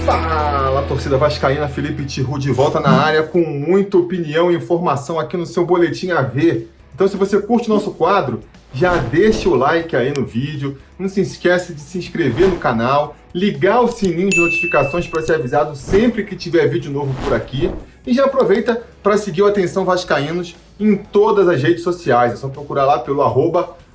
Fala, torcida vascaína, Felipe Tiru de volta na área com muita opinião e informação aqui no seu Boletim AV. Então, se você curte o nosso quadro, já deixa o like aí no vídeo, não se esquece de se inscrever no canal, ligar o sininho de notificações para ser avisado sempre que tiver vídeo novo por aqui e já aproveita para seguir o Atenção Vascaínos em todas as redes sociais, é só procurar lá pelo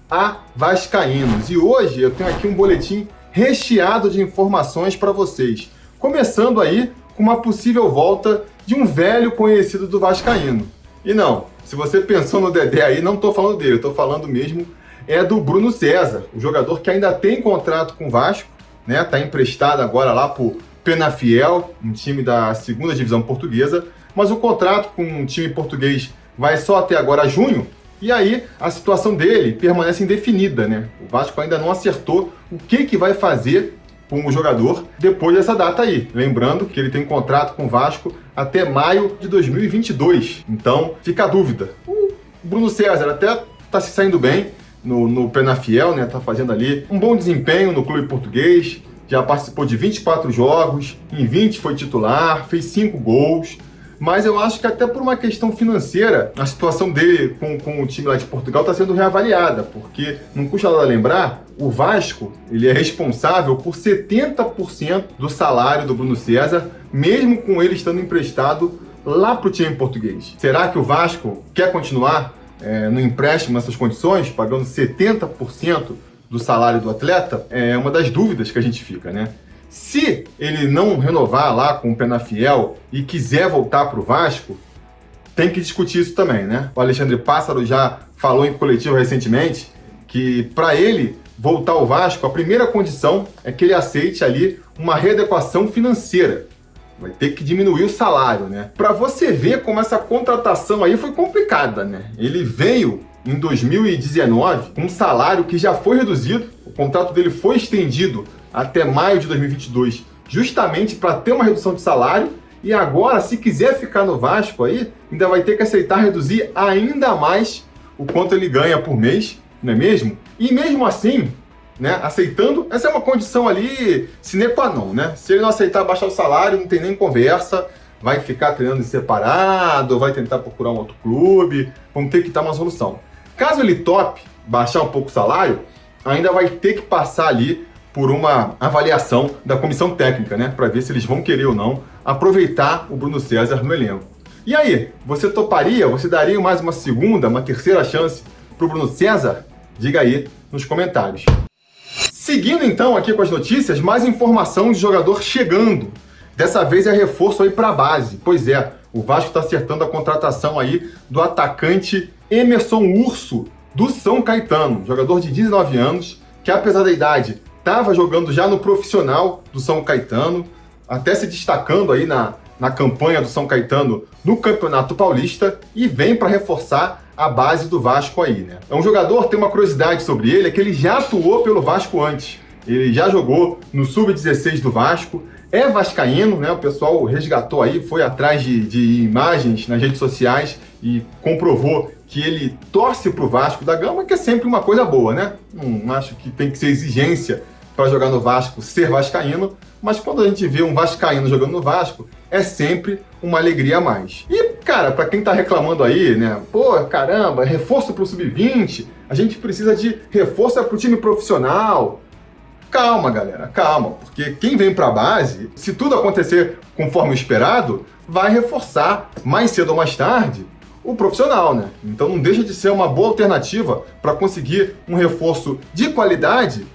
@avascaínos. E hoje eu tenho aqui um boletim recheado de informações para vocês. Começando aí com uma possível volta de um velho conhecido do vascaíno. E não, se você pensou no Dedé aí, não estou falando dele, estou falando mesmo do Bruno César, o jogador que ainda tem contrato com o Vasco, né? Está emprestado agora lá para o Penafiel, um time da segunda divisão portuguesa, mas o contrato com um time português vai só até agora junho, e aí a situação dele permanece indefinida, né? O Vasco ainda não acertou o que vai fazer com o jogador depois dessa data aí. Lembrando que ele tem contrato com o Vasco até maio de 2022. Então, fica a dúvida. O Bruno César até está se saindo bem no Penafiel, né? Tá fazendo ali um bom desempenho no clube português. Já participou de 24 jogos, em 20 foi titular, fez 5 gols. Mas eu acho que até por uma questão financeira, a situação dele com o time lá de Portugal está sendo reavaliada, porque não custa nada lembrar, o Vasco ele é responsável por 70% do salário do Bruno César, mesmo com ele estando emprestado lá para o time português. Será que o Vasco quer continuar no empréstimo nessas condições, pagando 70% do salário do atleta? É uma das dúvidas que a gente fica, né? Se ele não renovar lá com o Penafiel e quiser voltar para o Vasco, tem que discutir isso também, né? O Alexandre Pássaro já falou em coletivo recentemente que para ele voltar ao Vasco, a primeira condição é que ele aceite ali uma readequação financeira. Vai ter que diminuir o salário, né? Para você ver como essa contratação aí foi complicada, né? Ele veio em 2019 com um salário que já foi reduzido, o contrato dele foi estendido até maio de 2022, justamente para ter uma redução de salário, e agora, se quiser ficar no Vasco aí, ainda vai ter que aceitar reduzir ainda mais o quanto ele ganha por mês, não é mesmo? E mesmo assim, né, aceitando, essa é uma condição ali sine qua non, né? Se ele não aceitar baixar o salário, não tem nem conversa, vai ficar treinando separado, vai tentar procurar um outro clube, vamos ter que dar uma solução. Caso ele tope baixar um pouco o salário, ainda vai ter que passar ali por uma avaliação da comissão técnica, né? Para ver se eles vão querer ou não aproveitar o Bruno César no elenco. E aí, você toparia? Você daria mais uma segunda, uma terceira chance para o Bruno César? Diga aí nos comentários. Seguindo então aqui com as notícias, mais informação de jogador chegando. Dessa vez é reforço aí para a base. Pois é, o Vasco está acertando a contratação aí do atacante Emerson Urso, do São Caetano, jogador de 19 anos, que apesar da idade estava jogando já no profissional do São Caetano, até se destacando aí na campanha do São Caetano no Campeonato Paulista, e vem para reforçar a base do Vasco aí, né? É um jogador, tem uma curiosidade sobre ele, é que ele já atuou pelo Vasco antes. Ele já jogou no Sub-16 do Vasco, é vascaíno, né? O pessoal resgatou aí, foi atrás de imagens nas redes sociais e comprovou que ele torce pro Vasco da Gama, que é sempre uma coisa boa, né? Não acho que tem que ser exigência para jogar no Vasco ser vascaíno, mas quando a gente vê um vascaíno jogando no Vasco, é sempre uma alegria a mais. E, cara, para quem tá reclamando aí, né? Pô, caramba, reforço pro Sub-20, a gente precisa de reforço pro time profissional. Calma, galera, calma, porque quem vem pra base, se tudo acontecer conforme o esperado, vai reforçar mais cedo ou mais tarde o profissional, né? Então não deixa de ser uma boa alternativa para conseguir um reforço de qualidade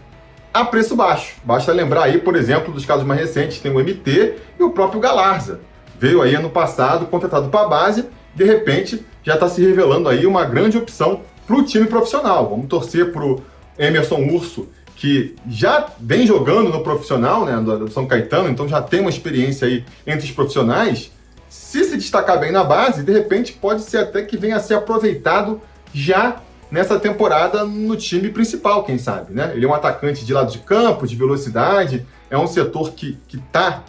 a preço baixo. Basta lembrar aí, por exemplo, dos casos mais recentes, tem o MT e o próprio Galarza. Veio aí ano passado, contratado para a base, de repente já está se revelando aí uma grande opção para o time profissional. Vamos torcer para o Emerson Urso, que já vem jogando no profissional, né, do São Caetano, então já tem uma experiência aí entre os profissionais. Se destacar bem na base, de repente pode ser até que venha a ser aproveitado já nessa temporada no time principal, quem sabe, né? Ele é um atacante de lado de campo, de velocidade, é um setor que está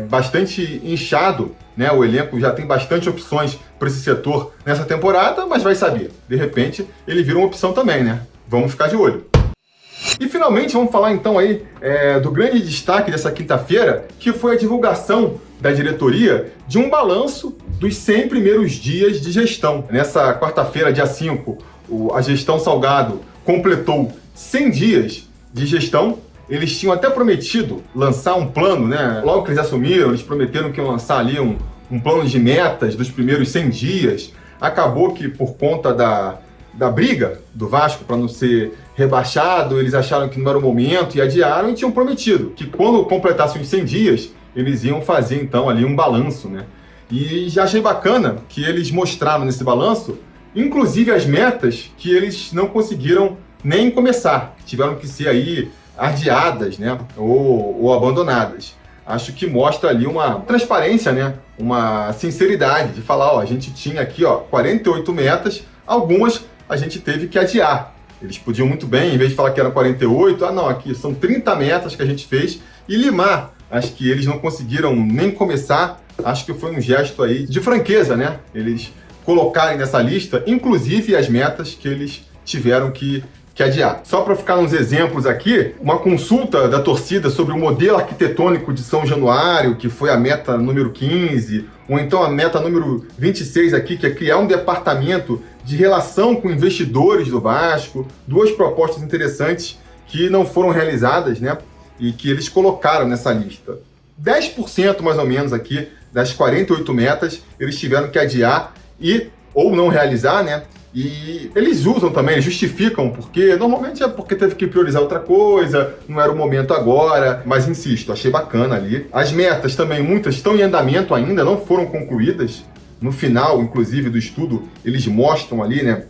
bastante inchado, né? O elenco já tem bastante opções para esse setor nessa temporada, mas vai saber. De repente, ele vira uma opção também, né? Vamos ficar de olho. E finalmente vamos falar então aí do grande destaque dessa quinta-feira, que foi a divulgação da diretoria de um balanço dos 100 primeiros dias de gestão. Nessa quarta-feira, dia 5, a gestão Salgado completou 100 dias de gestão. Eles tinham até prometido lançar um plano, né? Logo que eles assumiram, eles prometeram que iam lançar ali um plano de metas dos primeiros 100 dias. Acabou que, por conta da briga do Vasco para não ser rebaixado, eles acharam que não era o momento e adiaram, e tinham prometido que quando completassem os 100 dias, eles iam fazer então ali um balanço, né? E já achei bacana que eles mostraram nesse balanço, inclusive as metas que eles não conseguiram nem começar, tiveram que ser aí adiadas, né? Ou abandonadas. Acho que mostra ali uma transparência, né? Uma sinceridade de falar, a gente tinha aqui, 48 metas, algumas a gente teve que adiar. Eles podiam muito bem, em vez de falar que eram 48, aqui são 30 metas que a gente fez, e limar as que eles não conseguiram nem começar. Acho que foi um gesto aí de franqueza, né? Eles colocarem nessa lista, inclusive as metas que eles tiveram que adiar. Só para ficar uns exemplos aqui, uma consulta da torcida sobre o modelo arquitetônico de São Januário, que foi a meta número 15, ou então a meta número 26 aqui, que é criar um departamento de relação com investidores do Vasco, duas propostas interessantes que não foram realizadas, né? E que eles colocaram nessa lista. 10% mais ou menos aqui das 48 metas eles tiveram que adiar ou não realizar, né? E eles usam também, eles justificam, porque normalmente é porque teve que priorizar outra coisa, não era o momento agora, mas insisto, achei bacana ali. As metas também, muitas estão em andamento ainda, não foram concluídas. No final, inclusive, do estudo, eles mostram ali, né,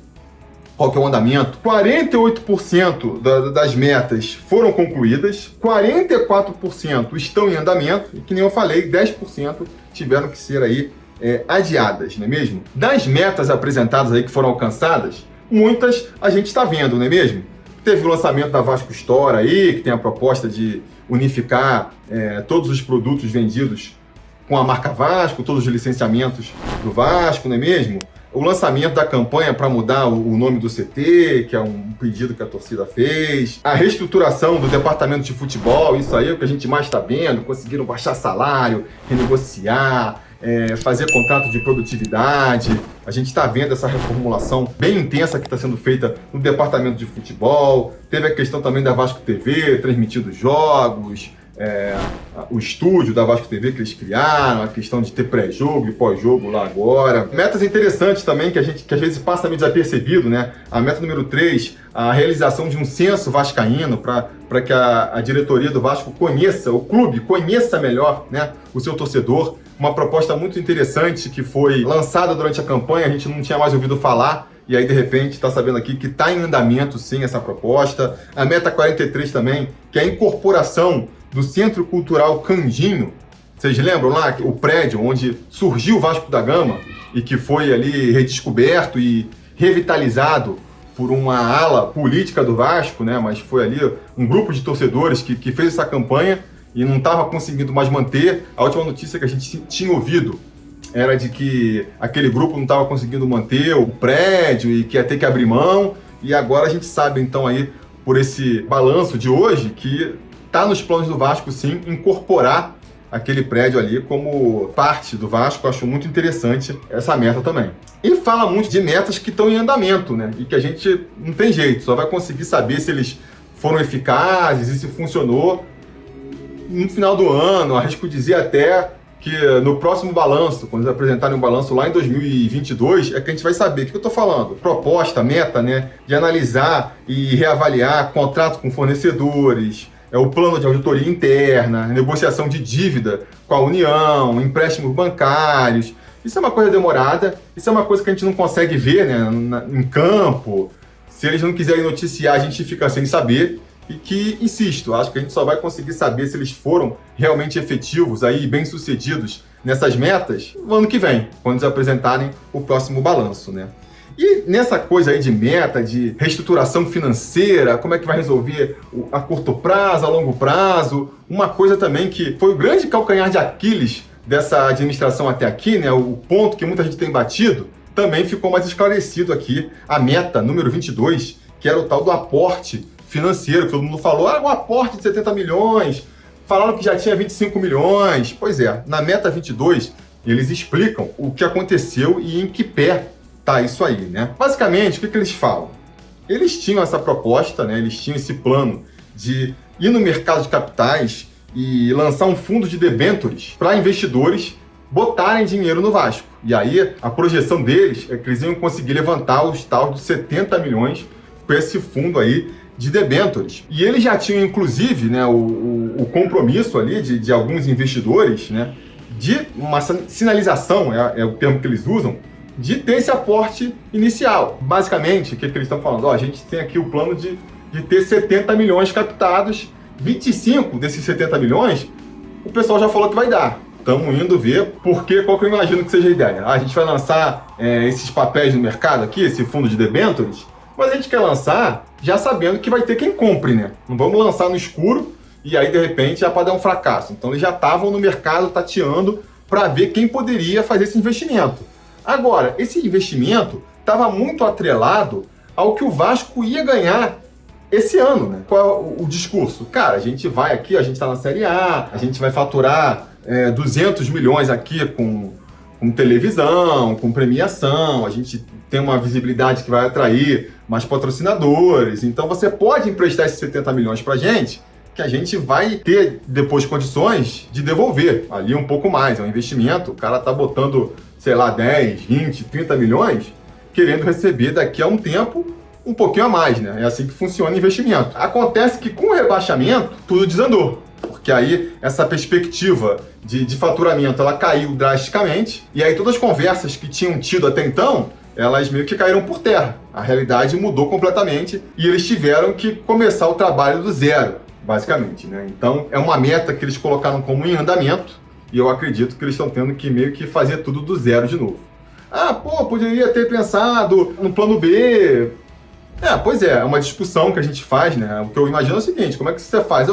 qual que é o andamento. 48% das metas foram concluídas, 44% estão em andamento, e que nem eu falei, 10% tiveram que ser aí adiadas, não é mesmo? Das metas apresentadas aí que foram alcançadas, muitas a gente está vendo, não é mesmo? Teve o lançamento da Vasco Store aí, que tem a proposta de unificar todos os produtos vendidos com a marca Vasco, todos os licenciamentos do Vasco, não é mesmo? O lançamento da campanha para mudar o nome do CT, que é um pedido que a torcida fez. A reestruturação do departamento de futebol, isso aí é o que a gente mais está vendo. Conseguiram baixar salário, renegociar, fazer contrato de produtividade. A gente está vendo essa reformulação bem intensa que está sendo feita no departamento de futebol. Teve a questão também da Vasco TV, transmitindo jogos, o estúdio da Vasco TV que eles criaram, a questão de ter pré-jogo e pós-jogo lá agora. Metas interessantes também que às vezes passa meio desapercebido, né? A meta número 3, a realização de um censo vascaíno para que a diretoria do Vasco conheça, o clube conheça melhor, né, o seu torcedor. Uma proposta muito interessante que foi lançada durante a campanha, a gente não tinha mais ouvido falar, e aí de repente está sabendo aqui que está em andamento sim essa proposta. A meta 43 também, que é a incorporação do Centro Cultural Candinho. Vocês lembram lá o prédio onde surgiu o Vasco da Gama e que foi ali redescoberto e revitalizado por uma ala política do Vasco, né? Mas foi ali um grupo de torcedores que fez essa campanha e não estava conseguindo mais manter. A última notícia que a gente tinha ouvido era de que aquele grupo não estava conseguindo manter o prédio e que ia ter que abrir mão. E agora a gente sabe então aí, por esse balanço de hoje, que está nos planos do Vasco, sim, incorporar aquele prédio ali como parte do Vasco. Eu acho muito interessante essa meta também. E fala muito de metas que estão em andamento, né? E que a gente não tem jeito, só vai conseguir saber se eles foram eficazes e se funcionou no final do ano. Arrisco dizer até que no próximo balanço, quando eles apresentarem um balanço lá em 2022, é que a gente vai saber. O que eu estou falando? Proposta, meta, né? De analisar e reavaliar contrato com fornecedores, o plano de auditoria interna, negociação de dívida com a União, empréstimos bancários. Isso é uma coisa demorada, isso é uma coisa que a gente não consegue ver, né, em campo. Se eles não quiserem noticiar, a gente fica sem saber. E que, insisto, acho que a gente só vai conseguir saber se eles foram realmente efetivos, aí, bem-sucedidos nessas metas no ano que vem, quando eles apresentarem o próximo balanço, né? E nessa coisa aí de meta, de reestruturação financeira, como é que vai resolver a curto prazo, a longo prazo, uma coisa também que foi o grande calcanhar de Aquiles dessa administração até aqui, né, o ponto que muita gente tem batido, também ficou mais esclarecido aqui, a meta número 22, que era o tal do aporte financeiro, que todo mundo falou, um aporte de 70 milhões, falaram que já tinha 25 milhões. Pois é, na meta 22, eles explicam o que aconteceu e em que pé tá isso aí, né? Basicamente, o que eles falam? Eles tinham essa proposta, né? Eles tinham esse plano de ir no mercado de capitais e lançar um fundo de debêntures para investidores botarem dinheiro no Vasco. E aí, a projeção deles é que eles iam conseguir levantar os tal dos 70 milhões com esse fundo aí de debêntures. E eles já tinham, inclusive, né, o compromisso ali de alguns investidores, né, de uma sinalização, é o termo que eles usam, de ter esse aporte inicial. Basicamente, o que eles estão falando? A gente tem aqui o plano de ter 70 milhões captados, 25 desses 70 milhões, o pessoal já falou que vai dar. Estamos indo ver, porque qual que eu imagino que seja a ideia? A gente vai lançar esses papéis no mercado aqui, esse fundo de debêntures, mas a gente quer lançar já sabendo que vai ter quem compre, né? Não vamos lançar no escuro e aí, de repente, já pode dar um fracasso. Então, eles já estavam no mercado tateando para ver quem poderia fazer esse investimento. Agora, esse investimento estava muito atrelado ao que o Vasco ia ganhar esse ano, né? Qual é o discurso? Cara, a gente vai aqui, a gente está na Série A, a gente vai faturar 200 milhões aqui com televisão, com premiação, a gente tem uma visibilidade que vai atrair mais patrocinadores, então você pode emprestar esses 70 milhões pra gente, que a gente vai ter depois condições de devolver ali um pouco mais, é um investimento, o cara tá botando, sei lá, 10, 20, 30 milhões, querendo receber daqui a um tempo um pouquinho a mais, né? É assim que funciona o investimento. Acontece que com o rebaixamento, tudo desandou. Porque aí essa perspectiva de faturamento ela caiu drasticamente, e aí todas as conversas que tinham tido até então, elas meio que caíram por terra. A realidade mudou completamente e eles tiveram que começar o trabalho do zero, basicamente, né? Então é uma meta que eles colocaram como em andamento e eu acredito que eles estão tendo que meio que fazer tudo do zero de novo. Poderia ter pensado no plano B. Pois é uma discussão que a gente faz, né? O que eu imagino é o seguinte, como é que você faz?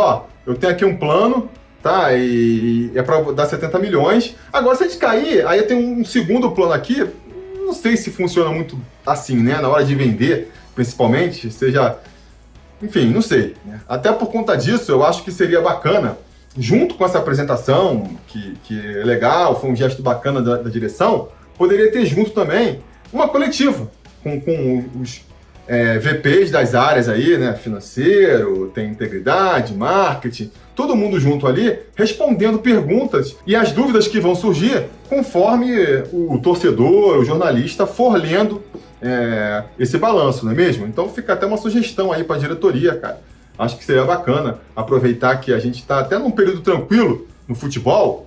Eu tenho aqui um plano, tá? E é para dar 70 milhões. Agora, se a gente cair, aí eu tenho um segundo plano aqui, não sei se funciona muito assim, né? Na hora de vender, principalmente, seja... Enfim, não sei, né? Até por conta disso, eu acho que seria bacana, junto com essa apresentação, que é legal, foi um gesto bacana da direção, poderia ter junto também uma coletiva com os VPs das áreas aí, né? Financeiro, tem integridade, marketing, todo mundo junto ali, respondendo perguntas e as dúvidas que vão surgir conforme o torcedor, o jornalista for lendo esse balanço, não é mesmo? Então fica até uma sugestão aí para a diretoria, cara. Acho que seria bacana aproveitar que a gente está até num período tranquilo no futebol,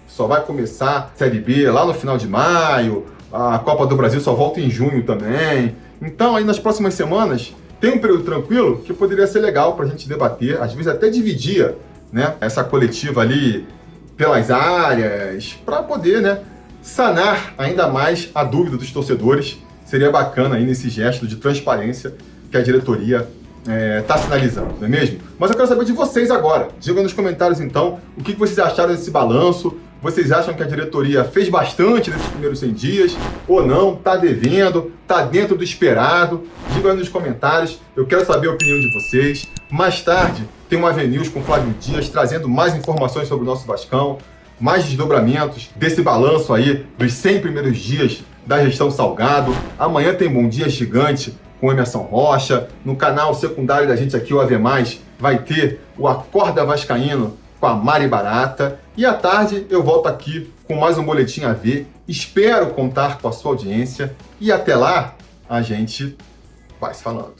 só vai começar a Série B lá no final de maio, a Copa do Brasil só volta em junho também. Então, aí nas próximas semanas, tem um período tranquilo que poderia ser legal para a gente debater, às vezes até dividir, né, essa coletiva ali pelas áreas, para poder, né, sanar ainda mais a dúvida dos torcedores. Seria bacana aí nesse gesto de transparência que a diretoria está sinalizando, não é mesmo? Mas eu quero saber de vocês agora. Digam nos comentários, então, o que vocês acharam desse balanço. Vocês acham que a diretoria fez bastante nesses primeiros 100 dias ou não? Tá devendo? Tá dentro do esperado? Digam aí nos comentários. Eu quero saber a opinião de vocês. Mais tarde, tem um AV News com Flávio Dias trazendo mais informações sobre o nosso Vascão, mais desdobramentos desse balanço aí dos 100 primeiros dias da gestão Salgado. Amanhã tem Bom Dia Gigante com Emerson Rocha. No canal secundário da gente aqui, o AV+, vai ter o Acorda Vascaíno com a Mari Barata. E à tarde eu volto aqui com mais um Boletim AV. Espero contar com a sua audiência. E até lá, a gente vai se falando.